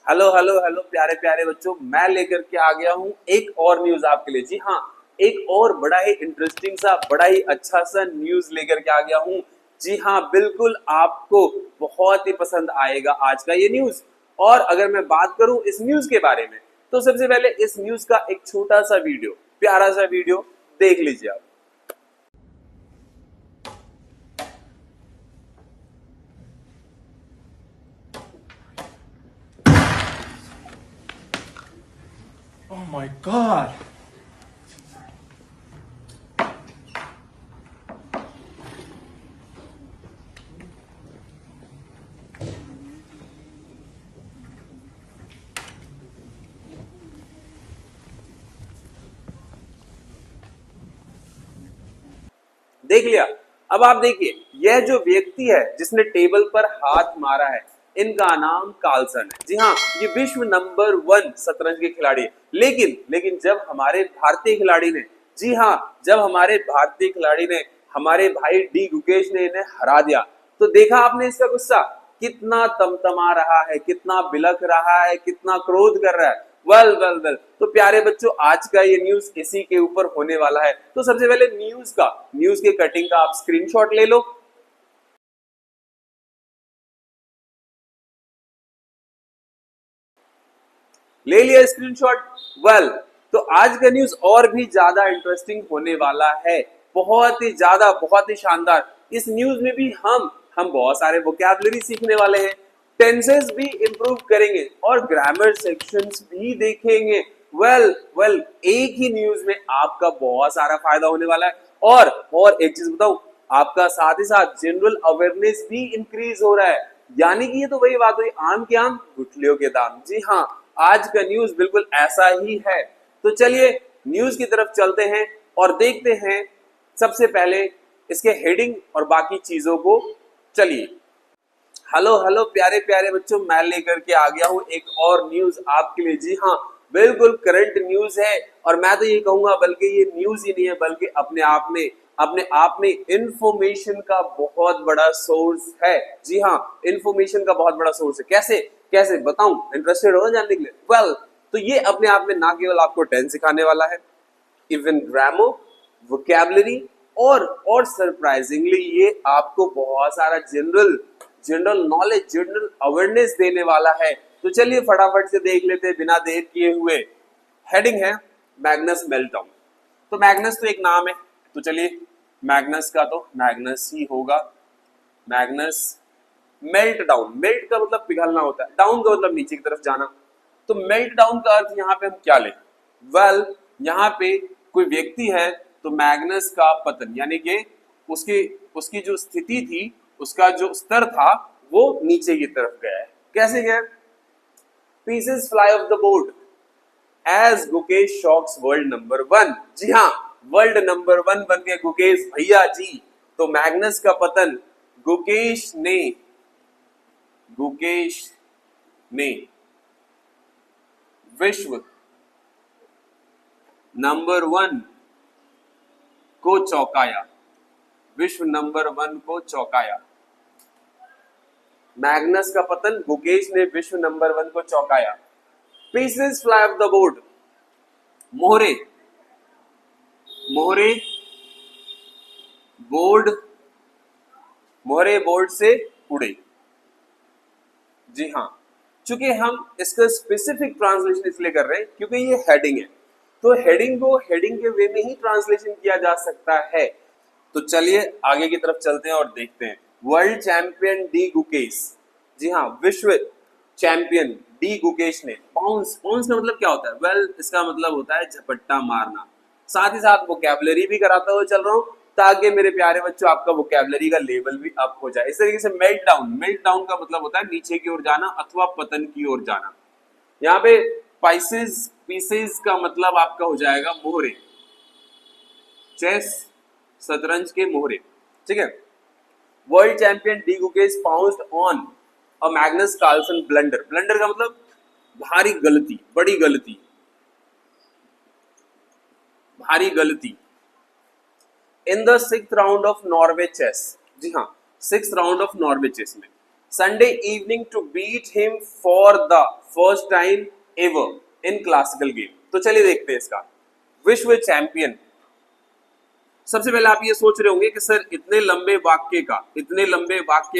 Hello hello hello प्यारे प्यारे बच्चों, मैं लेकर के आ गया हूँ एक और न्यूज आपके लिए। जी हाँ, एक और बड़ा ही इंटरेस्टिंग सा, बड़ा ही अच्छा सा न्यूज लेकर के आ गया हूँ। जी हाँ, बिल्कुल आपको बहुत ही पसंद आएगा आज का ये न्यूज। और अगर मैं बात करूँ इस न्यूज के बारे में, तो सबसे पहले इस न्यूज का एक छोटा सा वीडियो, प्यारा सा वीडियो देख लीजिए आप। Oh my god! देख लिया। अब आप देखिए, यह जो व्यक्ति है जिसने टेबल पर हाथ मारा है, इनका नाम कार्लसन है। जी हाँ, ये विश्व नंबर 1 शतरंज के खिलाड़ी है। लेकिन लेकिन जब हमारे भारतीय खिलाड़ी ने, जी हाँ, जब हमारे भारतीय खिलाड़ी ने, हमारे भाई डी गुकेश ने इन्हें हरा दिया, तो देखा आपने इसका गुस्सा कितना तमतमा रहा है, कितना बिलख रहा है, कितना क्रोध कर रहा है। वेल वेल वेल, तो प्यारे बच्चों, आज का ये न्यूज इसी के ऊपर होने वाला है। तो सबसे पहले न्यूज के कटिंग का आप स्क्रीनशॉट ले लो। ले लिया स्क्रीनशॉट। वेल, तो आज का न्यूज और भी ज्यादा इंटरेस्टिंग होने वाला है, बहुत ही ज्यादा, बहुत ही शानदार। इस न्यूज में भी हम बहुत सारे वोकैबुलरी सीखने वाले हैं, टेंसेस भी इंप्रूव करेंगे और ग्रामर सेक्शंस भी देखेंगे। वेल वेल, एक ही न्यूज में आपका बहुत सारा फायदा होने वाला है। और एक चीज बताऊं, आपका साथ ही साथ जनरल अवेयरनेस भी इंक्रीज हो रहा है। यानी कि ये तो वही बात हुई, आम के आम गुठलियों के दाम। जी हाँ, आज का न्यूज बिल्कुल ऐसा ही है। तो चलिए न्यूज की तरफ चलते हैं और देखते हैं सबसे पहले इसके हेडिंग और बाकी चीजों को। चलिए, हेलो हेलो प्यारे प्यारे बच्चों, मैं लेकर के आ गया हूँ एक और न्यूज आपके लिए। जी हाँ, बिल्कुल करंट न्यूज है। और मैं तो ये कहूंगा, बल्कि ये न्यूज ही नहीं है, बल्कि अपने आप में इंफॉर्मेशन का बहुत बड़ा सोर्स है। जी हाँ, इंफॉर्मेशन का बहुत बड़ा सोर्स है। कैसे कैसे बताऊं, इंटरेस्टेड हो जानने के लिए? वेल, तो ये अपने आप में ना केवल आपको टेंस सिखाने वाला है, इवन ग्रामर, वोकैबुलरी, और सरप्राइजिंगली ये आपको बहुत सारा general general knowledge, general awareness देने वाला है। तो चलिए फटाफट से देख लेते हैं बिना देर किए हुए। हेडिंग है मैग्नस मेल्टडाउन। तो मैग्नस तो एक नाम है, तो चलिए मैग्नस का तो मैग्नस ही होगा। मैग्नस मेल्ट डाउन, मेल्ट का मतलब पिघलना होता है, डाउन का मतलब नीचे की तरफ जाना। तो मेल्ट डाउन का अर्थ यहाँ पे हम क्या लें? वेल, यहाँ पे कोई व्यक्ति है, तो मैग्नस का पतन, यानी कि उसकी उसकी जो स्थिति थी, उसका जो स्तर था, वो नीचे की तरफ गया है। कैसे गया? Pieces fly off the board as Gukesh shocks world number 1। जी हाँ, वर्ल्ड नंबर 1 बन गए गुकेश भैया जी। तो मैग्नस का पतन गुकेश ने विश्व नंबर 1 को चौंकाया, विश्व नंबर 1 को चौंकाया। मैग्नस का पतन, गुकेश ने विश्व नंबर 1 को चौंकाया। Pieces fly off the board, मोहरे मोहरे बोर्ड मोहरे बोर्ड से उड़े। जी हाँ, चूंकि हम इसका स्पेसिफिक ट्रांसलेशन इसलिए कर रहे हैं क्योंकि ये हेडिंग है, तो हेडिंग को हेडिंग के वे में ही ट्रांसलेशन किया जा सकता है। तो चलिए आगे की तरफ चलते हैं और देखते हैं। वर्ल्ड चैंपियन डी गुकेश, जी हाँ, विश्व चैंपियन डी गुकेश ने पाउंस, पाउंस का मतलब क्या होता है? वेल, इसका मतलब होता है झपट्टा मारना। साथ ही साथ वोकैबुलरी भी कराता हुआ चल रहा हूँ, ताकि मेरे प्यारे बच्चों आपका वोकैबुलरी का लेवल भी अप हो जाए। इस तरीके से मेल्ट डाउन का मतलब होता है नीचे की ओर जाना अथवा पतन की ओर जाना। यहाँ पे पाइसेस पीसेस का मतलब आपका हो जाएगा मोहरे, चेस, शतरंज के मोहरे। ठीक है। World champion D Gukesh pounced on a Magnus Carlsen blunder, blunder का मतलब भारी गलती, बड़ी गलती, भारी गलती। In the 6th round of Norway chess, जी हाँ, 6th round of Norway chess में Sunday evening to beat him for the first time ever in classical game। तो चलिए देखते हैं इसका। विश्व चैंपियन, सबसे पहले आप ये सोच रहे होंगे कि सर इतने लंबे वाक्य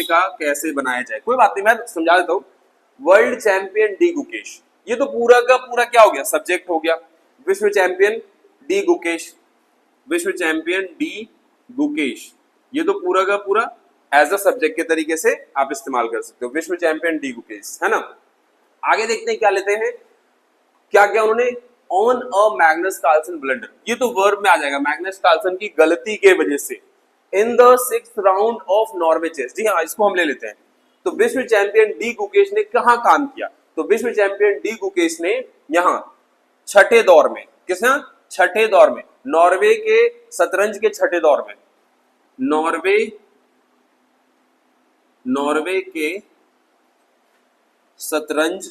का कैसे बनाया जाए। कोई बात नहीं, मैं समझा देता हूँ। वर्ल्ड चैंपियन डी गुकेश, ये तो पूरा का पूरा क्या हो गया, सब्जेक्ट हो गया। विश्व चैंपियन डी गुकेश, विश्व चैंपियन डी गुकेश, ये तो पूरा का पूरा एज अ सब्जेक्ट के तरीके से आप इस्तेमाल कर सकते हो। विश्व चैंपियन डी गुकेश, है ना। आगे देखते हैं क्या लेते हैं, क्या क्या उन्होंने, on a Magnus Carlsen blunder, ये तो वर्ब में आ जाएगा, मैग्नस कार्लसन की गलती के वजह से। In the 6th round of Norway chess, जी हाँ, इसको हम ले लेते हैं। तो विश्व चैंपियन डी गुकेश ने कहां काम किया, तो विश्व चैंपियन डी गुकेश ने यहां छठे दौर में, किस यहां छठे दौर में, नॉर्वे के शतरंज के छठे दौर में, नॉर्वे के शतरंज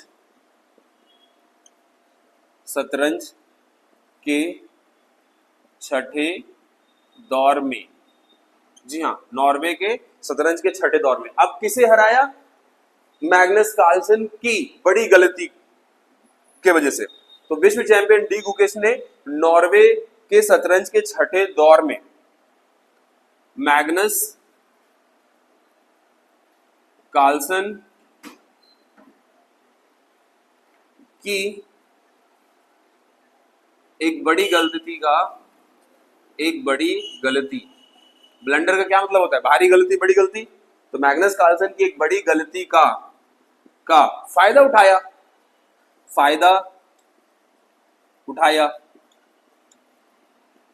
के छठे दौर में, जी हाँ, नॉर्वे के शतरंज के छठे दौर में। अब किसे हराया, मैग्नस कार्लसन की बड़ी गलती के वजह से। तो विश्व चैंपियन डी गुकेश ने नॉर्वे के शतरंज के छठे दौर में मैग्नस कार्लसन की एक बड़ी गलती, ब्लंडर का क्या मतलब होता है, भारी गलती, बड़ी गलती। तो मैग्नस कार्लसन की एक बड़ी गलती का फायदा उठाया,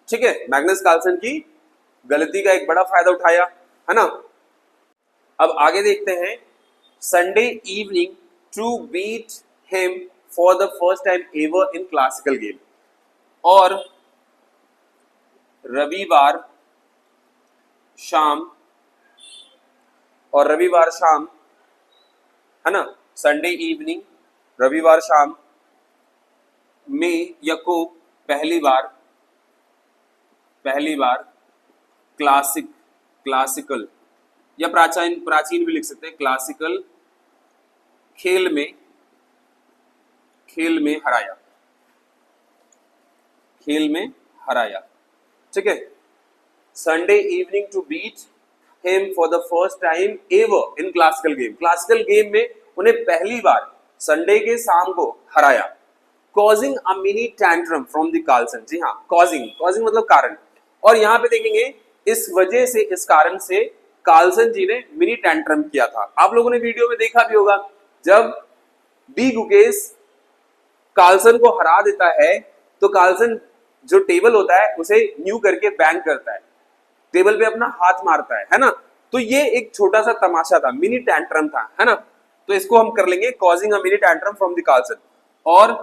ठीक है, मैग्नस कार्लसन की गलती का एक बड़ा फायदा उठाया, है ना। अब आगे देखते हैं, Sunday evening to beat him for the first time ever in classical game, और रविवार शाम, है ना, संडे इवनिंग, रविवार शाम में यको पहली बार क्लासिकल या प्राचीन भी लिख सकते हैं, क्लासिकल खेल में हराया, ठीक है। Sunday evening to beat him for the first time ever in classical game में उन्हें पहली बार संडे के शाम को हराया। Causing a mini tantrum from the Carlsen, जी हाँ, कॉजिंग मतलब कारण, और यहाँ पे देखेंगे इस कारण से कार्लसन जी ने मिनी टैंट्रम किया था। आप लोगों ने वीडियो में देखा भी होगा, जब डी गुकेश कार्लसन को हरा देता है तो कार्लसन जो टेबल होता है उसे न्यू करके बैंग करता है, टेबल पे अपना हाथ मारता है ना। तो ये एक छोटा सा तमाशा था, मिनी टैंट्रम था, है ना। तो इसको हम कर लेंगे causing a mini tantrum from the Carlsen, और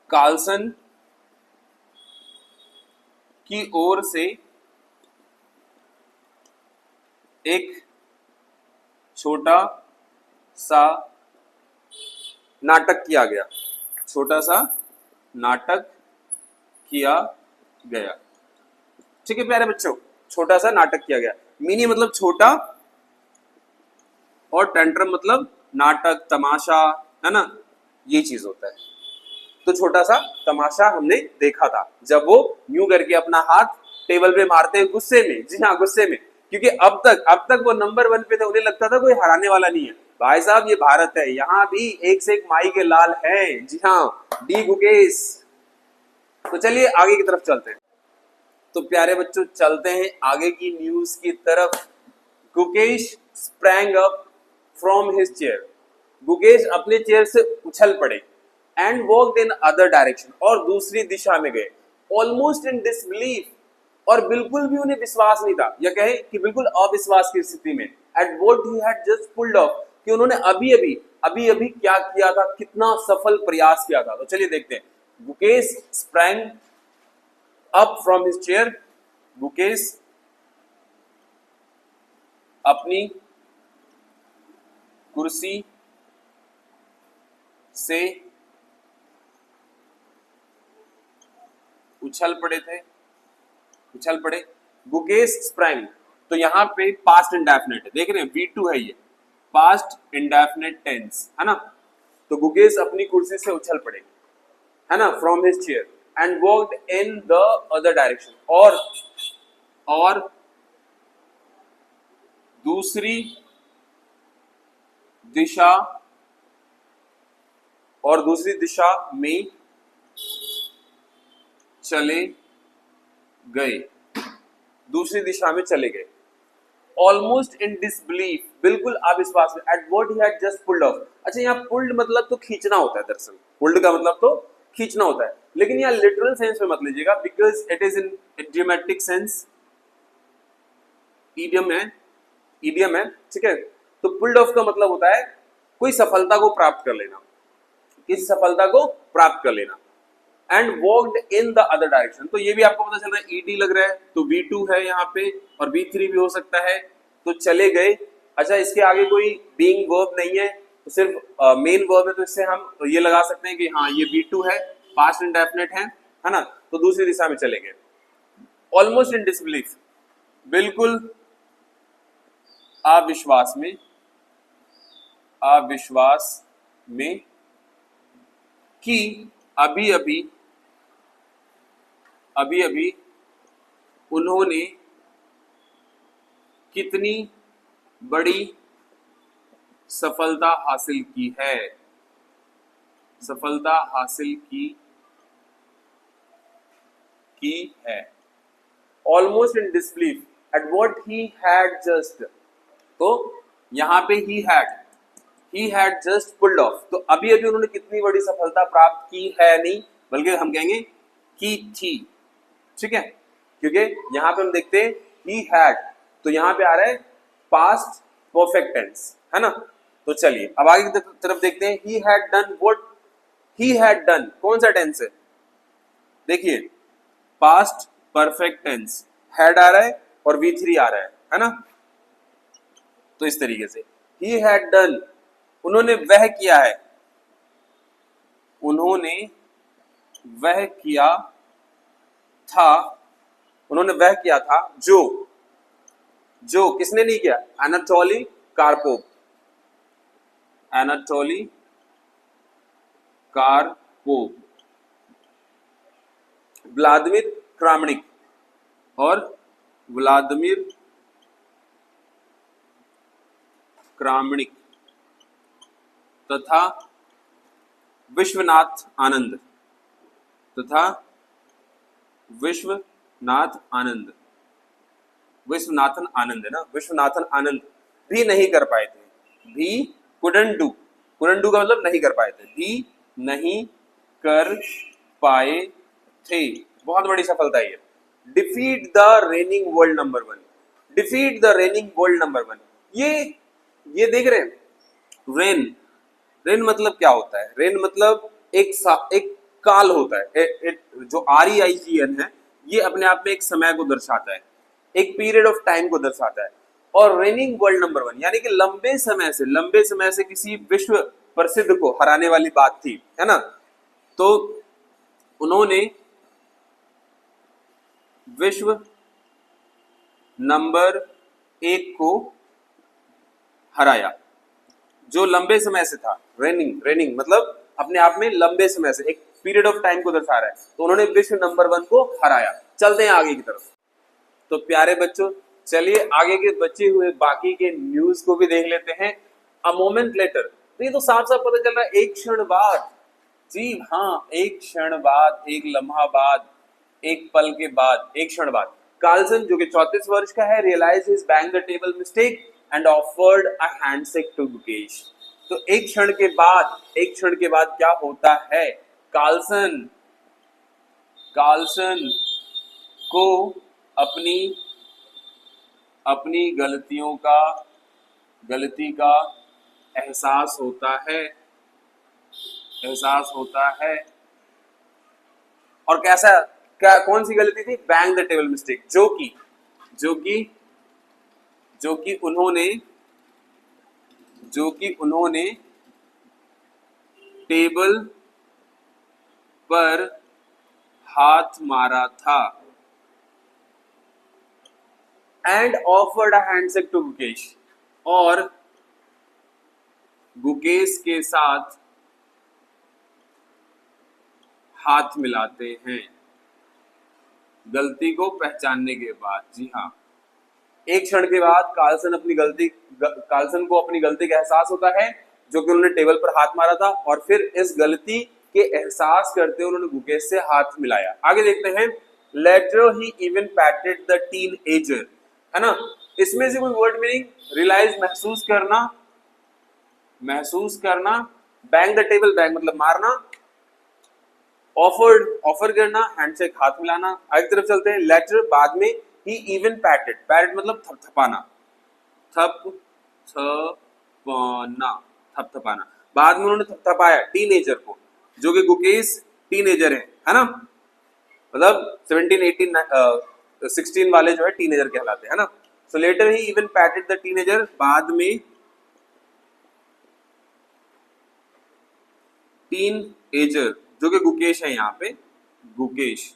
कार्लसन की ओर से एक छोटा सा नाटक किया गया, ठीक है प्यारे बच्चों, छोटा सा नाटक किया गया। मिनी मतलब छोटा और टेंट्रम मतलब नाटक, तमाशा, है ना, ये चीज होता है। तो छोटा सा तमाशा हमने देखा था जब वो न्यू करके अपना हाथ टेबल पे मारते हैं गुस्से में, जी हाँ गुस्से में, क्योंकि अब तक वो नंबर 1 पे थे, उन्हें लगता था कोई हराने वाला नहीं है। भाई साहब ये भारत है, यहाँ भी एक से एक माई के लाल हैं, जी हाँ, डी गुकेश। तो चलिए आगे की तरफ चलते हैं। तो प्यारे बच्चों चलते हैं आगे की न्यूज की तरफ। Gukesh sprang up from his chair, Gukesh अपने चेयर से उछल पड़े, and walked in other direction, और दूसरी दिशा में गए, ऑलमोस्ट इन डिसबिलीफ, और बिल्कुल भी उन्हें विश्वास नहीं था, या कहे कि बिल्कुल अविश्वास की स्थिति में, at what he had just pulled off, कि उन्होंने अभी क्या किया था, कितना सफल प्रयास किया था। तो चलिए देखते हैं। Gukesh sprang up from his chair, Gukesh अपनी कुर्सी से उछल पड़े। गुकेश स्प्रैंग, तो यहाँ पे पास्ट इंडेफिनिट है, देख रहे हैं V2 है, ये पास्ट इंडेफिनिट टेंस है ना। तो गुगेश अपनी कुर्सी से उछल पड़े, है ना, from his chair and walked in the other direction, और दूसरी दिशा, और दूसरी दिशा में चले गए, दूसरी दिशा में चले गए। ऑलमोस्ट इन डिसबिलीफ, बिल्कुल अविश्वास में, at what he had just pulled off. अच्छा, यहाँ पुल्ड मतलब तो खींचना होता है, दरअसल पुल्ड का मतलब तो खींचना होता है, लेकिन यहाँ लिटरल सेंस में मत लीजिएगा, because it is in idiomatic sense, idiom है, ठीक है। तो पुल्ड ऑफ का मतलब होता है कोई सफलता को प्राप्त कर लेना, किसी सफलता को प्राप्त कर लेना। And walked in the other direction, तो ये भी आपको पता चल रहा है ईडी लग रहा है, तो V2 है यहाँ पे, और V3 भी हो सकता है, तो चले गए। अच्छा, इसके आगे कोई बीइंग वर्ब नहीं है, तो सिर्फ मेन वर्ब है, तो इससे हम ये लगा सकते हैं कि हाँ ये V2 है, पास्ट इंडेफिनिट है ना। तो दूसरी दिशा में चले गए। ऑलमोस्ट इन डिसबिलीफ, बिल्कुल अविश्वास में कि अभी अभी उन्होंने कितनी बड़ी सफलता हासिल की है, almost in disbelief at what he had just, तो यहाँ पे he had just pulled off, तो अभी उन्होंने कितनी बड़ी सफलता प्राप्त की है नहीं, बल्कि हम कहेंगे की थी, ठीक है। क्योंकि यहाँ पे हम देखते हैं ही हैड, तो यहाँ पे आ रहा है पास्ट परफेक्ट टेंस, है ना। तो चलिए अब आगे की तरफ देखते हैं। He had done what he had done, कौन सा टेंस है, देखिए पास्ट परफेक्ट टेंस, हैड आ रहा है और V3 आ रहा है ना। तो इस तरीके से ही हैड डन, उन्होंने वह किया है, उन्होंने वह किया था जो किसने नहीं किया, एनाटोली कार्पोव, व्लादिमीर क्रामनिक और व्लादिमीर क्रामनिक तथा विश्वनाथन आनंद है ना, विश्वनाथन आनंद भी नहीं कर पाए थे, भी couldn't do का मतलब नहीं कर पाए थे, भी नहीं कर पाए थे, बहुत बड़ी सफलता है। Defeat the raining world number one, ये देख रहे हैं, रेन मतलब क्या होता है, रेन मतलब एक काल होता है, जो REIGN है, ये अपने आप में एक समय को दर्शाता है, एक पीरियड ऑफ टाइम को दर्शाता है। और रेनिंग वर्ल्ड नंबर वन यानी कि लंबे समय से किसी विश्व प्रसिद्ध को हराने वाली बात थी, है ना। तो उन्होंने विश्व नंबर 1 को हराया, जो लंबे समय से था। रेनिंग मतलब अपने आप में लंबे समय से, एक पीरियड ऑफ टाइम को दर्शा रहा है, तो उन्होंने विश्व नंबर 1 को हराया। चलते हैं आगे की तरफ। तो प्यारे बच्चों, चलिए आगे के बचे हुए बाकी के न्यूज को भी देख लेते हैं। अ मोमेंट लेटर, तो ये तो साफ साफ पता चल रहा है एक क्षण बाद, जी हाँ, एक क्षण बाद, एक लम्हा बाद, एक पल के बाद, एक क्षण बाद, कार्लसन जो कि 34 वर्ष का है, realise his bang the table mistake and offered a handshake to Gukesh. तो एक क्षण के बाद क्या होता है, कार्लसन को अपनी गलती का एहसास होता है। और कौन सी गलती थी, बैंग द टेबल मिस्टेक, जो कि उन्होंने टेबल पर हाथ मारा था। And offered a handshake to Gukesh, और गुकेश के साथ हाथ मिलाते हैं गलती को पहचानने के बाद। जी हाँ, एक क्षण के बाद कार्लसन को अपनी गलती का एहसास होता है, जो कि उन्होंने टेबल पर हाथ मारा था, और फिर इस गलती के एहसास करते हुए उन्होंने गुकेश से हाथ मिलाया। आगे देखते हैं, later he even patted the teenager, है ना। इसमें से कोई वर्ड मीनिंग, रियलाइज महसूस करना, बैंग द टेबल, बैंग मतलब मारना, ऑफर करना, हैंडशेक हाथ मिलाना। आगे तरफ चलते हैं, लेटर बाद में, ही इवन पैटेड मतलब थपथपाना, थपथपाना, बाद में उन्होंने थपथपाया टीनेजर को, जो कि गुकेश टीनेजर है ना, मतलब 17, 18, 16 वाले जो है टीनेजर कहलाते हैं ना। So later he even patted the teenager, बाद में टीन एजर, जो कि गुकेश है यहाँ पे, गुकेश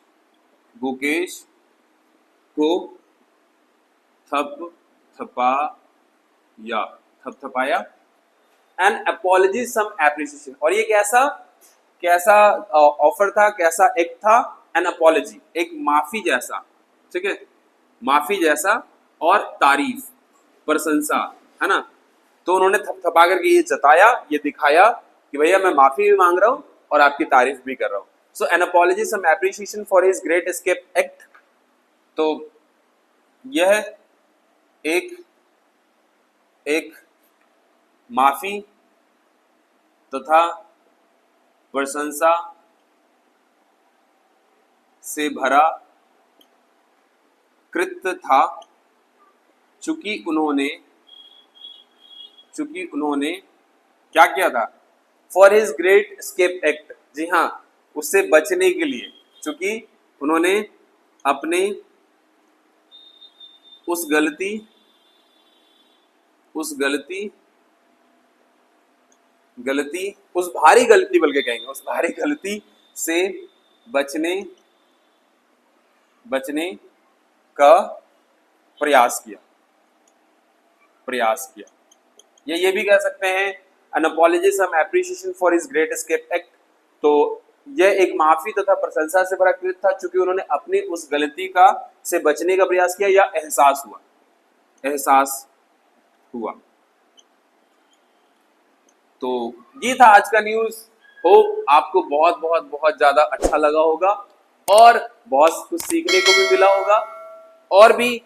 को थपथपाया एंड अपॉलजी सम एप्रिसिएशन, और ये कैसा ऑफर था, कैसा एक्ट था, एन अपॉलजी एक माफी जैसा, ठीक है, माफी जैसा, और तारीफ, प्रशंसा, है ना। तो उन्होंने थपथपा करके ये जताया, ये दिखाया कि भैया मैं माफी भी मांग रहा हूं और आपकी तारीफ भी कर रहा हूं। So an apology some appreciation for his great escape act, तो यह एक माफी तथा प्रशंसा से भरा कृत्य था, चूंकि उन्होंने क्या किया था, for his great escape act, जी हाँ, उससे बचने के लिए, चूंकि उन्होंने अपने उस भारी गलती बल्कि कहेंगे, उस भारी गलती से बचने का प्रयास किया। ये भी कह सकते हैं an apology some appreciation for his great escape act, तो यह एक माफी तथा प्रशंसा से भरा कृत्य था, क्योंकि उन्होंने अपनी उस गलती से बचने का प्रयास किया या एहसास हुआ। तो ये था आज का न्यूज। होप आपको बहुत ज्यादा अच्छा लगा होगा और बहुत कुछ सीखने को भी मिला होगा। और भी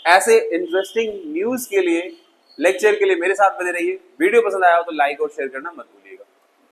ऐसे इंटरेस्टिंग न्यूज के लिए, लेक्चर के लिए मेरे साथ बने रहिए। वीडियो पसंद आया हो तो लाइक और शेयर करना मत भूलिएगा।